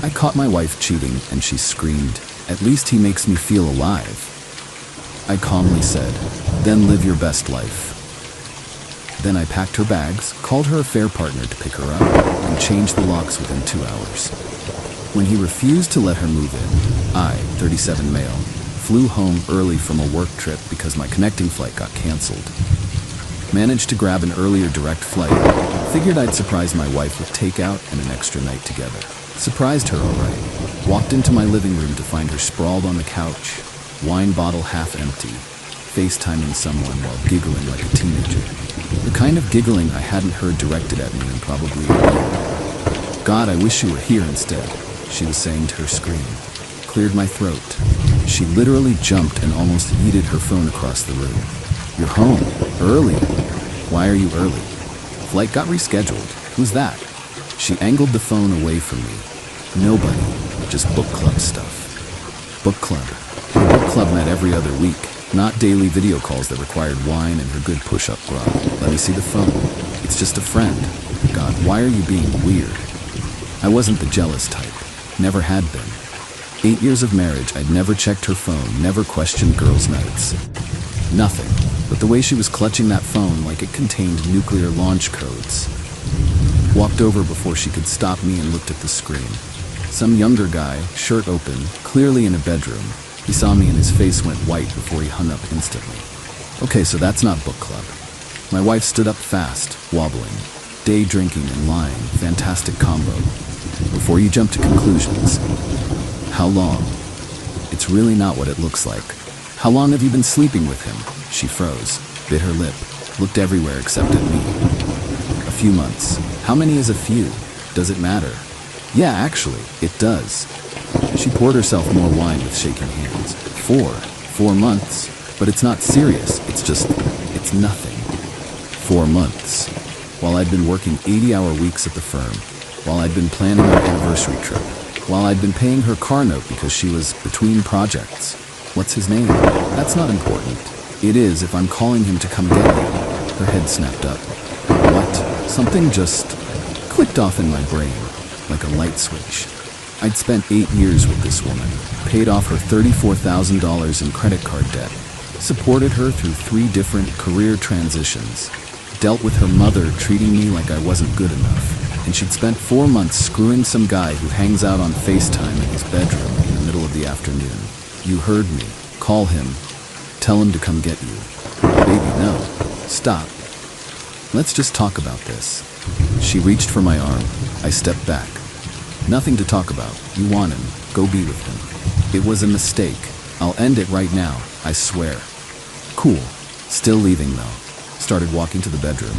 I caught my wife cheating and she screamed, "At least he makes me feel alive." I calmly said, "Then live your best life." Then I packed her bags, called her a fair partner to pick her up, and changed the locks within 2 hours. When he refused to let her move in, I, 37 male, flew home early from a work trip because my connecting flight got canceled. Managed to grab an earlier direct flight, figured I'd surprise my wife with takeout and an extra night together. Surprised her all right. Walked into my living room to find her sprawled on the couch, wine bottle half empty, FaceTiming someone while giggling like a teenager. The kind of giggling I hadn't heard directed at me in probably a year. "God, I wish you were here instead," she was saying to her screen. Cleared my throat. She literally jumped and almost yeeted her phone across the room. "You're home. Early. Why are you early? Flight got rescheduled. Who's that?" She angled the phone away from me. "Nobody. Just book club stuff." Book club. The book club met every other week. Not daily video calls that required wine and her good push-up bra. "Let me see the phone. It's just a friend." God, why are you being weird? I wasn't the jealous type. Never had been. 8 years of marriage, I'd never checked her phone, never questioned girls' nights. Nothing. But the way she was clutching that phone like it contained nuclear launch codes. Walked over before she could stop me and looked at the screen. Some younger guy, shirt open, clearly in a bedroom. He saw me and his face went white before he hung up instantly. Okay, so that's not book club. My wife stood up fast, wobbling. Day drinking and lying, fantastic combo. Before you jump to conclusions. How long? It's really not what it looks like. How long have you been sleeping with him? She froze, bit her lip, looked everywhere except at me. A few months. How many is a few? Does it matter? Yeah, actually, it does. She poured herself more wine with shaking hands. 4 months. But it's not serious. It's nothing. 4 months. While I'd been working 80-hour weeks at the firm, while I'd been planning our anniversary trip, while I'd been paying her car note because she was between projects. What's his name? That's not important. It is if I'm calling him to come get me. Her head snapped up. What? Something just clicked off in my brain, like a light switch. I'd spent 8 years with this woman, paid off her $34,000 in credit card debt, supported her through 3 different career transitions, dealt with her mother treating me like I wasn't good enough, and she'd spent 4 months screwing some guy who hangs out on FaceTime in his bedroom in the middle of the afternoon. You heard me. Call him. Tell him to come get you. Baby, no. Stop. Let's just talk about this. She reached for my arm. I stepped back. Nothing to talk about. You want him. Go be with him. It was a mistake. I'll end it right now. I swear. Cool. Still leaving though. Started walking to the bedroom.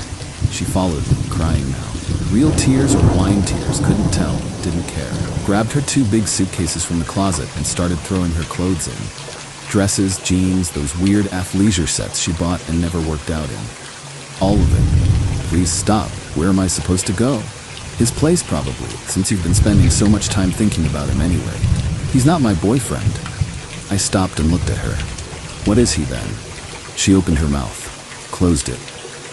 She followed me, crying now. Real tears or wine tears, couldn't tell, didn't care. Grabbed her 2 big suitcases from the closet and started throwing her clothes in. Dresses, jeans, those weird athleisure sets she bought and never worked out in. All of it. Please stop. Where am I supposed to go? His place probably, since you've been spending so much time thinking about him anyway. He's not my boyfriend. I stopped and looked at her. What is he then? She opened her mouth, closed it.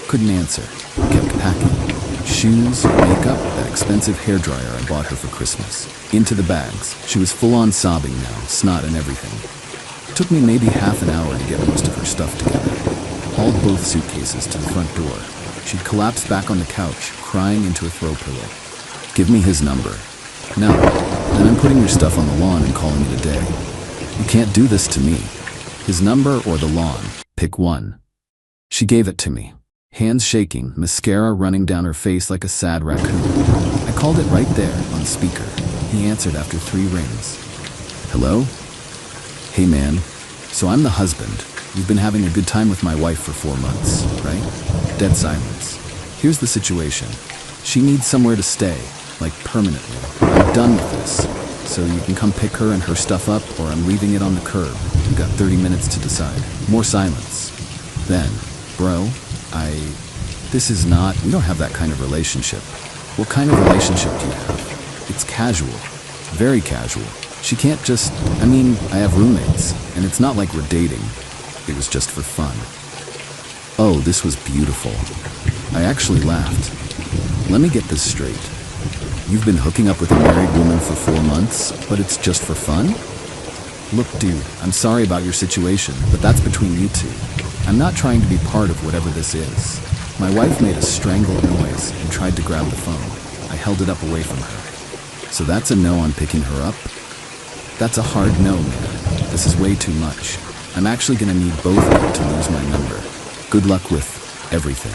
Couldn't answer. Kept packing. Shoes, makeup, that expensive hairdryer I bought her for Christmas. Into the bags. She was full on sobbing now, snot and everything. Took me maybe half an hour to get most of her stuff together. Hauled both suitcases to the front door. She'd collapsed back on the couch, crying into a throw pillow. Give me his number. No. Then I'm putting your stuff on the lawn and calling it a day. You can't do this to me. His number or the lawn. Pick one. She gave it to me. Hands shaking, mascara running down her face like a sad raccoon. I called it right there, on speaker. He answered after 3 rings. Hello? Hey man. So I'm the husband. You've been having a good time with my wife for 4 months, right? Dead silence. Here's the situation. She needs somewhere to stay, like permanently. I'm done with this. So you can come pick her and her stuff up, or I'm leaving it on the curb. You've got 30 minutes to decide. More silence. Then, bro, this is not, we don't have that kind of relationship. What kind of relationship do you have? It's casual. Very casual. She can't just, I have roommates, and it's not like we're dating. It was just for fun. Oh, this was beautiful. I actually laughed. Let me get this straight. You've been hooking up with a married woman for 4 months, but it's just for fun? Look, dude, I'm sorry about your situation, but that's between you two. I'm not trying to be part of whatever this is. My wife made a strangled noise and tried to grab the phone. I held it up away from her. So that's a no on picking her up? That's a hard no, man. This is way too much. I'm actually gonna need both of you to lose my number. Good luck with everything.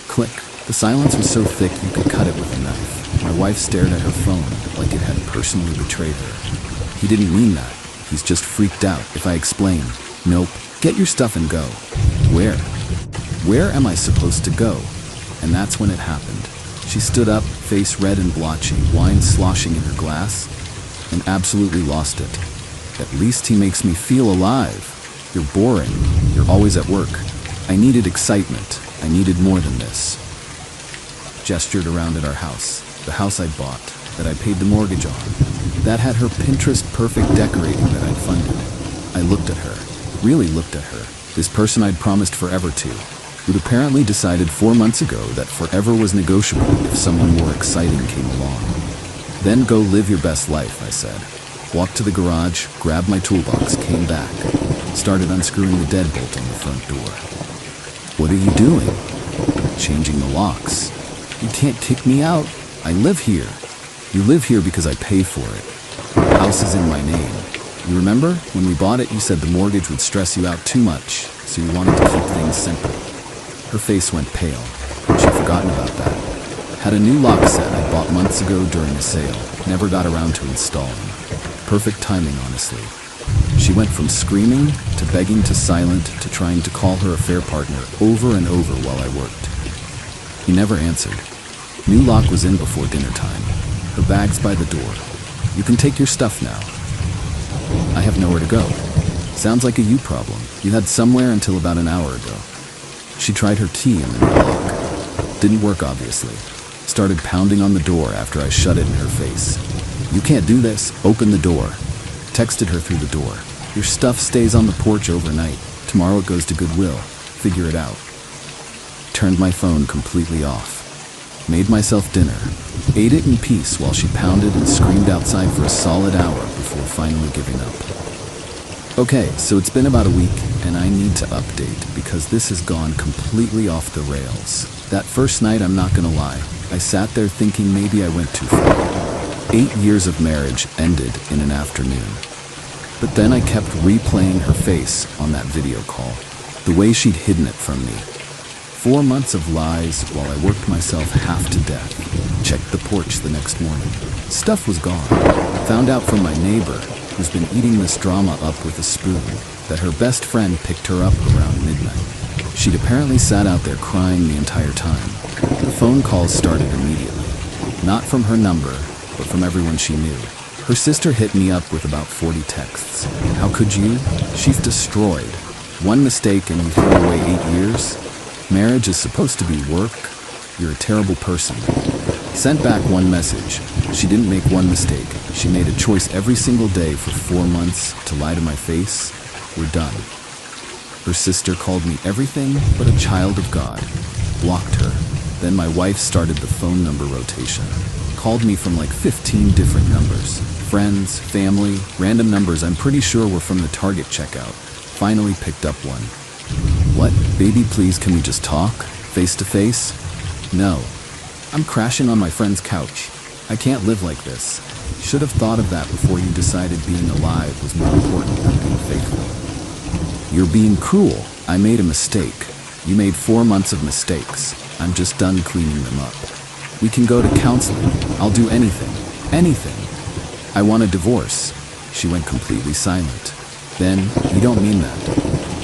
Click. The silence was so thick you could cut it with a knife. My wife stared at her phone like it had personally betrayed her. He didn't mean that. He's just freaked out. If I explain, nope, get your stuff and go. Where? Where am I supposed to go? And that's when it happened. She stood up, face red and blotchy, wine sloshing in her glass, and absolutely lost it. At least he makes me feel alive. You're boring. You're always at work. I needed excitement. I needed more than this. Gestured around at our house, the house I'd bought, that I paid the mortgage on, that had her Pinterest perfect decorating that I'd funded. I looked at her, really looked at her, this person I'd promised forever to, who'd apparently decided 4 months ago that forever was negotiable if someone more exciting came along. Then go live your best life, I said. Walked to the garage, grabbed my toolbox, came back, started unscrewing the deadbolt on the front door. What are you doing? Changing the locks. You can't kick me out. I live here. You live here because I pay for it. The house is in my name. You remember? When we bought it, you said the mortgage would stress you out too much, so you wanted to keep things simple. Her face went pale. She'd forgotten about that. Had a new lock set I bought months ago during a sale. Never got around to installing. Perfect timing, honestly. She went from screaming to begging to silent to trying to call her affair partner over and over while I worked. He never answered. New lock was in before dinner time. Her bag's by the door. You can take your stuff now. I have nowhere to go. Sounds like a you problem. You had somewhere until about an hour ago. She tried her key in the new lock. Didn't work, obviously. Started pounding on the door after I shut it in her face. You can't do this. Open the door. Texted her through the door. Your stuff stays on the porch overnight. Tomorrow it goes to Goodwill. Figure it out. Turned my phone completely off. Made myself dinner. Ate it in peace while she pounded and screamed outside for a solid hour before finally giving up. Okay, so it's been about a week, and I need to update because this has gone completely off the rails. That first night, I'm not gonna lie, I sat there thinking maybe I went too far. 8 years of marriage ended in an afternoon. But then I kept replaying her face on that video call, the way she'd hidden it from me. 4 months of lies while I worked myself half to death. Checked the porch the next morning. Stuff was gone. Found out from my neighbor, who's been eating this drama up with a spoon, that her best friend picked her up around midnight. She'd apparently sat out there crying the entire time. The phone calls started immediately. Not from her number, but from everyone she knew. Her sister hit me up with about 40 texts. How could you? She's destroyed. One mistake and you throw away 8 years? Marriage is supposed to be work. You're a terrible person. Sent back one message. She didn't make one mistake. She made a choice every single day for 4 months to lie to my face. We're done. Her sister called me everything but a child of God. Blocked her. Then my wife started the phone number rotation. Called me from like 15 different numbers. Friends, family, random numbers I'm pretty sure were from the Target checkout. Finally picked up one. What? Baby, please, can we just talk? Face to face? No. I'm crashing on my friend's couch. I can't live like this. Should have thought of that before you decided being alive was more important than being faithful. You're being cruel. I made a mistake. You made 4 months of mistakes. I'm just done cleaning them up. We can go to counseling. I'll do anything. Anything. I want a divorce. She went completely silent. Then, you don't mean that.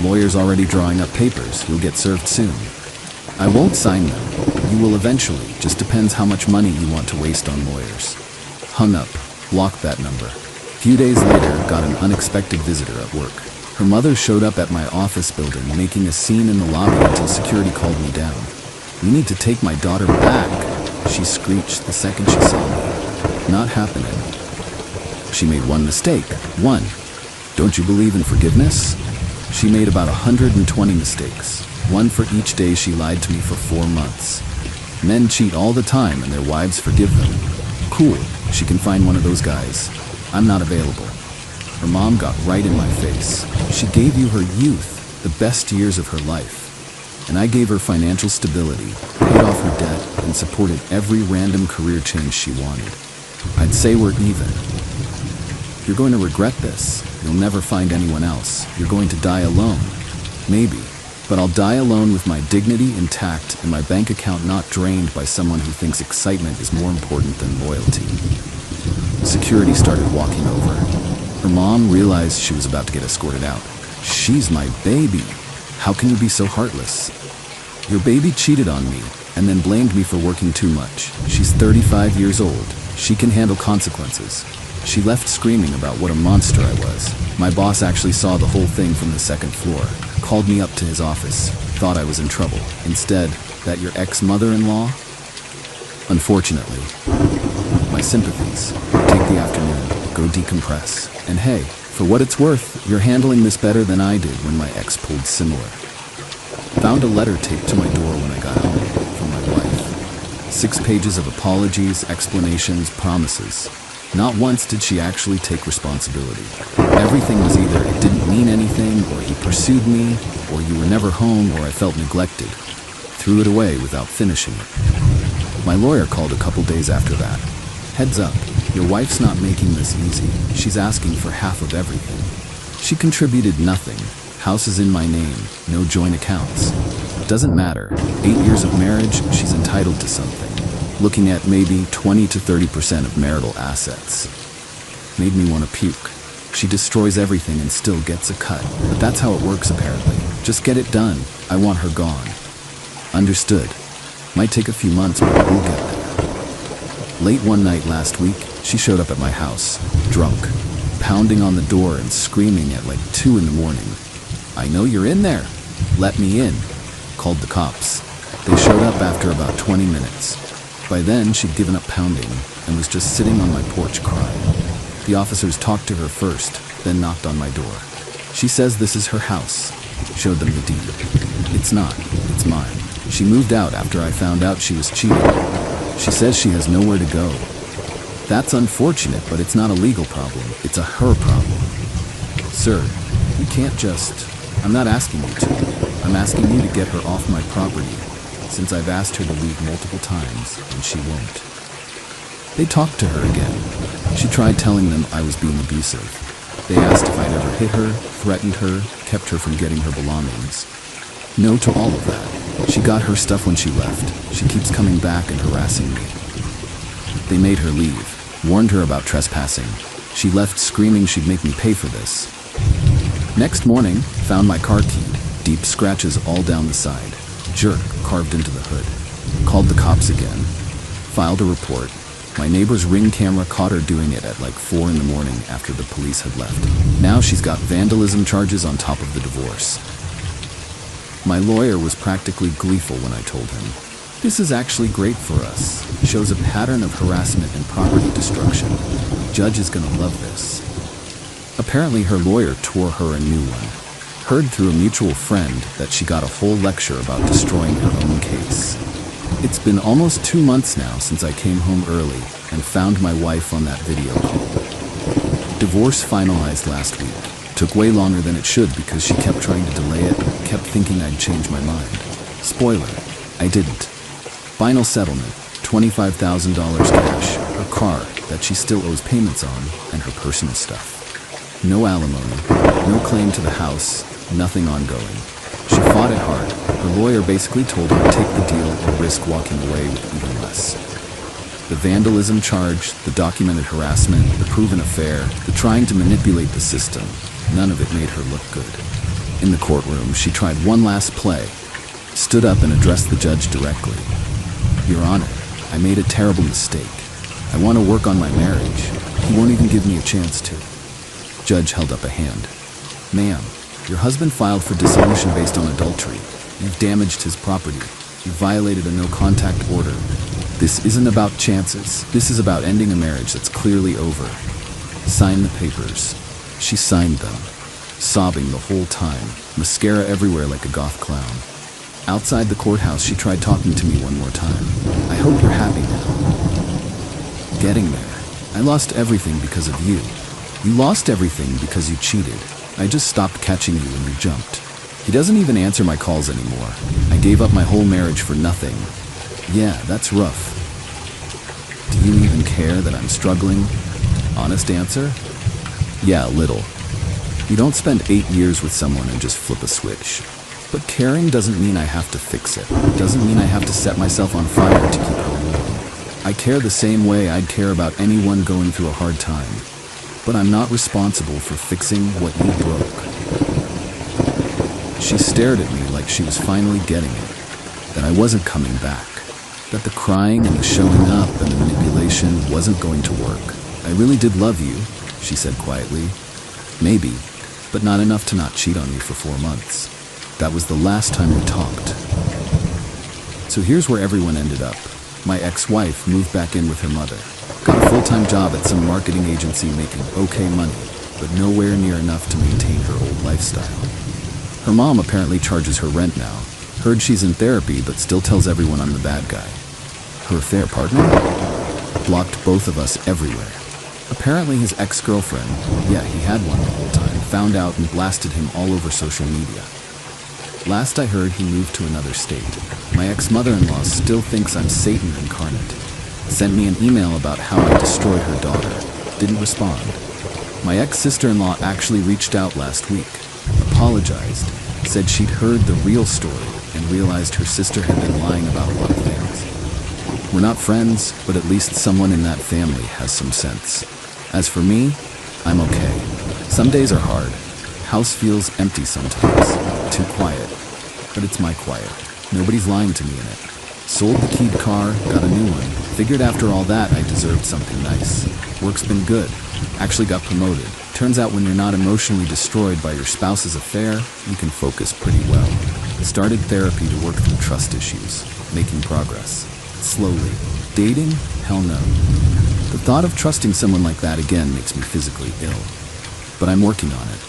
Lawyer's already drawing up papers. You'll get served soon. I won't sign them. You will eventually. Just depends how much money you want to waste on lawyers. Hung up. Blocked that number. Few days later, got an unexpected visitor at work. Her mother showed up at my office building, making a scene in the lobby until security called me down. You need to take my daughter back, she screeched the second she saw me. Not happening. She made one mistake. One. Don't you believe in forgiveness? She made about 120 mistakes. One for each day she lied to me for 4 months. Men cheat all the time and their wives forgive them. cool, she can find one of those guys. I'm not available. Her mom got right in my face. She gave you her youth, the best years of her life. And I gave her financial stability, paid off her debt, and supported every random career change she wanted. I'd say we're even. You're going to regret this. You'll never find anyone else. You're going to die alone. Maybe. But I'll die alone with my dignity intact and my bank account not drained by someone who thinks excitement is more important than loyalty. Security started walking over. Her mom realized she was about to get escorted out. She's my baby. How can you be so heartless? Your baby cheated on me and then blamed me for working too much. She's 35 years old. She can handle consequences. She left screaming about what a monster I was. My boss actually saw the whole thing from the second floor, called me up to his office, thought I was in trouble. Instead, that your ex-mother-in-law? Unfortunately, my sympathies. Take the afternoon, go decompress. And hey, for what it's worth, you're handling this better than I did when my ex pulled similar. Found a letter taped to my door when I got home from my wife. 6 pages of apologies, explanations, promises. Not once did she actually take responsibility. Everything was either it didn't mean anything, or he pursued me, or you were never home, or I felt neglected. Threw it away without finishing it. My lawyer called a couple days after that. Heads up, your wife's not making this easy. She's asking for half of everything. She contributed nothing. House is in my name, no joint accounts. Doesn't matter. 8 years of marriage, she's entitled to something. Looking at maybe 20 to 30% of marital assets. Made me want to puke. She destroys everything and still gets a cut. But that's how it works apparently. Just get it done. I want her gone. Understood. Might take a few months, but we'll get there. Late one night last week, she showed up at my house, drunk, pounding on the door and screaming at like 2 in the morning. I know you're in there. Let me in. Called the cops. They showed up after about 20 minutes. By then, she'd given up pounding and was just sitting on my porch crying. The officers talked to her first, then knocked on my door. She says this is her house. Showed them the deed. It's not. It's mine. She moved out after I found out she was cheating. She says she has nowhere to go. That's unfortunate, but it's not a legal problem. It's a her problem. Sir, you can't just... I'm not asking you to. I'm asking you to get her off my property, since I've asked her to leave multiple times, and she won't. They talked to her again. She tried telling them I was being abusive. They asked if I'd ever hit her, threatened her, kept her from getting her belongings. No to all of that. She got her stuff when she left. She keeps coming back and harassing me. They made her leave, warned her about trespassing. She left screaming she'd make me pay for this. Next morning, found my car keyed, deep scratches all down the side. Jerk carved into the hood. Called the cops again. Filed a report. My neighbor's Ring camera caught her doing it at like 4 in the morning after the police had left. Now she's got vandalism charges on top of the divorce. My lawyer was practically gleeful when I told him, "This is actually great for us. Shows a pattern of harassment and property destruction. Judge is gonna love this." Apparently her lawyer tore her a new one. Heard through a mutual friend that she got a whole lecture about destroying her own case. It's been almost 2 months now since I came home early and found my wife on that video call. Divorce finalized last week. Took way longer than it should because she kept trying to delay it, kept thinking I'd change my mind. Spoiler, I didn't. Final settlement, $25,000 cash, her car that she still owes payments on, and her personal stuff. No alimony, no claim to the house, nothing ongoing. She fought it hard. Her lawyer basically told her to take the deal or risk walking away with even less. The vandalism charge, the documented harassment, the proven affair, the trying to manipulate the system, none of it made her look good. In the courtroom, she tried one last play, stood up and addressed the judge directly. "Your Honor, I made a terrible mistake. I want to work on my marriage. He won't even give me a chance to." Judge held up a hand. "Ma'am, your husband filed for dissolution based on adultery. You've damaged his property. You violated a no-contact order. This isn't about chances. This is about ending a marriage that's clearly over. Sign the papers." She signed them, sobbing the whole time, mascara everywhere like a goth clown. Outside the courthouse, she tried talking to me one more time. "I hope you're happy now." getting there. I lost everything because of you. You lost everything because you cheated. I just stopped catching you when you jumped. He doesn't even answer my calls anymore. I gave up my whole marriage for nothing. Yeah, that's rough. Do you even care that I'm struggling? Honest answer? Yeah, a little. You don't spend 8 years with someone and just flip a switch. But caring doesn't mean I have to fix it. It doesn't mean I have to set myself on fire to keep her warm. I care the same way I'd care about anyone going through a hard time. But I'm not responsible for fixing what you broke. She stared at me like she was finally getting it. That I wasn't coming back. That the crying and the showing up and the manipulation wasn't going to work. I really did love you, she said quietly. Maybe, but not enough to not cheat on you for 4 months. That was the last time we talked. So here's where everyone ended up. My ex-wife moved back in with her mother. Got a full-time job at some marketing agency making okay money, but nowhere near enough to maintain her old lifestyle. Her mom apparently charges her rent now. Heard she's in therapy, but still tells everyone I'm the bad guy. Her affair partner? Blocked both of us everywhere. Apparently his ex-girlfriend, yeah, he had one the whole time, found out and blasted him all over social media. Last I heard, he moved to another state. My ex-mother-in-law still thinks I'm Satan incarnate. Sent me an email about how I destroyed her daughter. Didn't respond. My ex-sister-in-law actually reached out last week. Apologized. Said she'd heard the real story and realized her sister had been lying about a lot of things. We're not friends, but at least someone in that family has some sense. As for me, I'm okay. Some days are hard. House feels empty sometimes. Too quiet. But it's my quiet. Nobody's lying to me in it. Sold the keyed car, got a new one. Figured after all that I deserved something nice. Work's been good. Actually got promoted. Turns out when you're not emotionally destroyed by your spouse's affair, you can focus pretty well. Started therapy to work through trust issues. Making progress. Slowly. Dating? Hell no. The thought of trusting someone like that again makes me physically ill. But I'm working on it.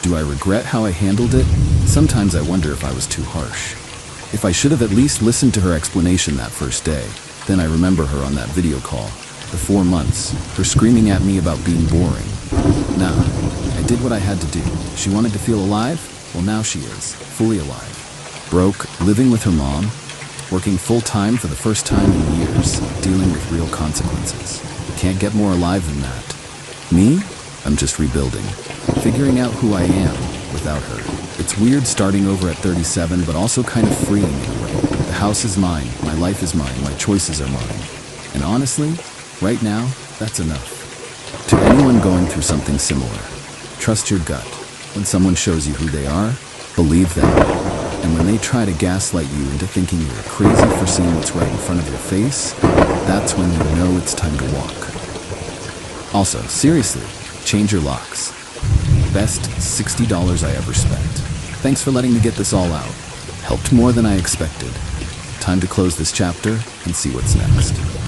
Do I regret how I handled it? Sometimes I wonder if I was too harsh. If I should have at least listened to her explanation that first day. Then I remember her on that video call. The 4 months. Her screaming at me about being boring. Nah, I did what I had to do. She wanted to feel alive? Well, now she is. Fully alive. Broke, living with her mom. Working full-time for the first time in years. Dealing with real consequences. Can't get more alive than that. Me? I'm just rebuilding. Figuring out who I am without her. It's weird starting over at 37, but also kind of freeing in a way. The house is mine, my life is mine, my choices are mine. And honestly, right now, that's enough. To anyone going through something similar, trust your gut. When someone shows you who they are, believe them. And when they try to gaslight you into thinking you're crazy for seeing what's right in front of your face, that's when you know it's time to walk. Also, seriously, change your locks. Best $60 I ever spent. Thanks for letting me get this all out. Helped more than I expected. Time to close this chapter and see what's next.